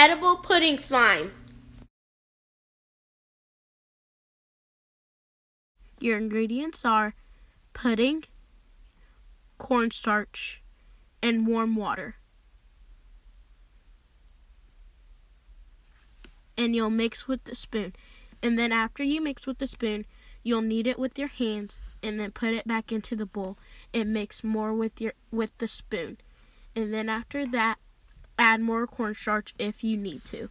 edible pudding slime. Your ingredients are pudding, cornstarch, and warm water. And you'll mix with the spoon. And then after you mix with the spoon, you'll knead it with your hands and then put it back into the bowl and mix more with the spoon. And then after that, add more cornstarch if you need to.